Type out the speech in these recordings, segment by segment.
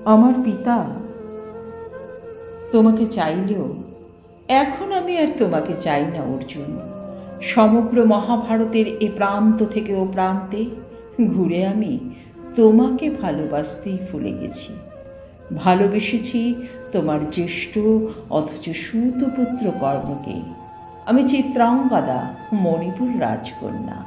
আমার পিতা তোমাকে চাইলেও এখন আমি আর তোমাকে চাই না অর্জুন। সমগ্র মহাভারতের এ প্রান্ত থেকে ও প্রান্তে ঘুরে আমি তোমাকে ভালোবাসতেই ভুলে গেছি। ভালোবেসেছি তোমার জ্যেষ্ঠ অথচ সুতপুত্র কর্ণকে। আমি চিত্রাঙ্গদা, মণিপুর রাজকন্যা।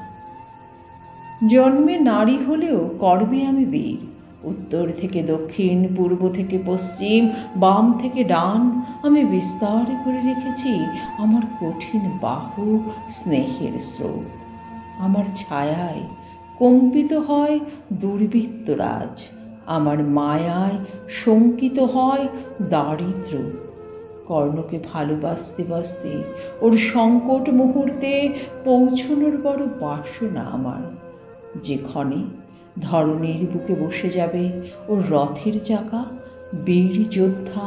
জন্মে নারী হলেও কর্মে আমি বীর। উত্তর থেকে দক্ষিণ, পূর্ব থেকে পশ্চিম, বাম থেকে ডান আমি বিস্তার করে রেখেছি আমার কঠিন বাহু স্নেহের স্রোত। আমার ছায়ায় কম্পিত হয় দুর্বৃত্তরাজ, আমার মায়ায় শঙ্কিত হয় দারিদ্র। কর্ণকে ভালোবাসতে বাসতে ওর সংকট মুহূর্তে পৌঁছনোর বড় বাসনা আমার। যে ক্ষণে ধরণীর বুকে বসে যাবে ওর রথের চাকা, বীর যোদ্ধা,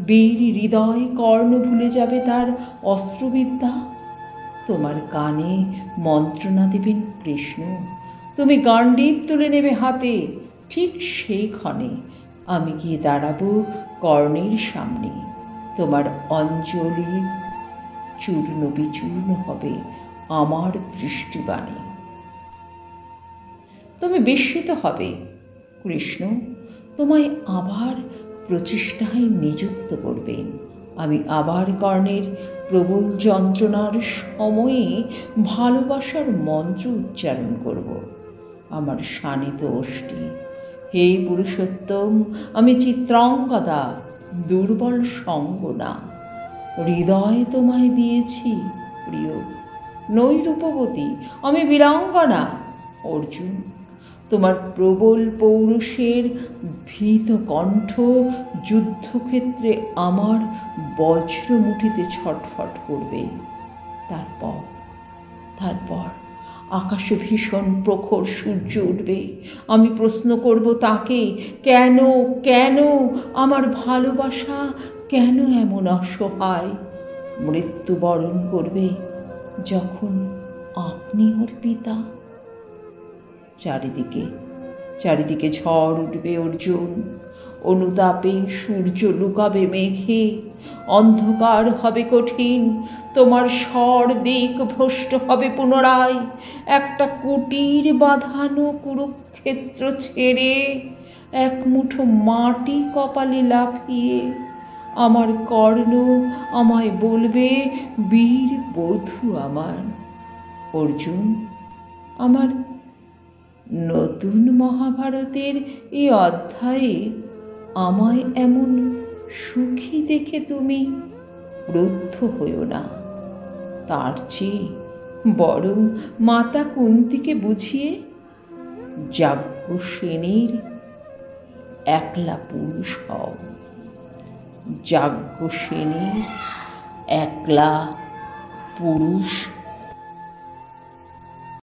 বীর হৃদয় কর্ণ ভুলে যাবে তার অস্ত্রবিদ্যা। তোমার কানে মন্ত্রণা দেবেন কৃষ্ণ, তুমি গাণ্ডীব তুলে নেবে হাতে। ঠিক সেই ক্ষণে আমি গিয়ে দাঁড়াবো কর্ণের সামনে। তোমার অঞ্জলি চূর্ণ বিচূর্ণ হবে আমার দৃষ্টিবাণী। তুমি বিস্মিত হবে, কৃষ্ণ তোমায় আবার প্রচেষ্টায় নিযুক্ত করবেন। আমি আবার কর্ণের প্রবল যন্ত্রণার সময়ে ভালোবাসার মন্ত্র উচ্চারণ করব। আমার শানিত অষ্টি, হে পুরুষোত্তম, আমি চিত্রাঙ্গদা, দুর্বল সঙ্গ না। হৃদয় তোমায় দিয়েছি প্রিয়, নই রূপবতী, আমি বীরাঙ্গনা। অর্জুন, তোমার প্রবল পৌরুষের ভীত কণ্ঠ যুদ্ধক্ষেত্রে আমার বজ্রমুঠিতে ছটফট করবে। তারপর আকাশে ভীষণ প্রখর সূর্য উঠবে। আমি প্রশ্ন করব তাকে, কেন কেন আমার ভালোবাসা কেন এমন অসহায়? মৃত্যুবরণ করবে যখন আপনি ওর পিতা। চারিদিকে ঝড় উঠবে অর্জুন, অনুতাপে সূর্য লুকাবে মেঘে, অন্ধকার হবে কঠিন, তোমার স্বর দিক ভ্রষ্ট হবে পুনরায়। একটা কুটির বাঁধানো কুরুক্ষেত্র ছেড়ে এক মুঠো মাটি কপালে লাফিয়ে আমার কর্ণ আমায় বলবে, বীর বধূ আমার। অর্জুন, আমার নতুন মহাভারতের এই অধ্যায়ে আমায় এমন সুখী দেখে তুমি ক্রুদ্ধ হইও না। তার চেয়ে বরং মাতা কুন্তিকে বুঝিয়ে যাজ্ঞসেনীর একলা পুরুষ হও। যাজ্ঞসেনীর একলা পুরুষ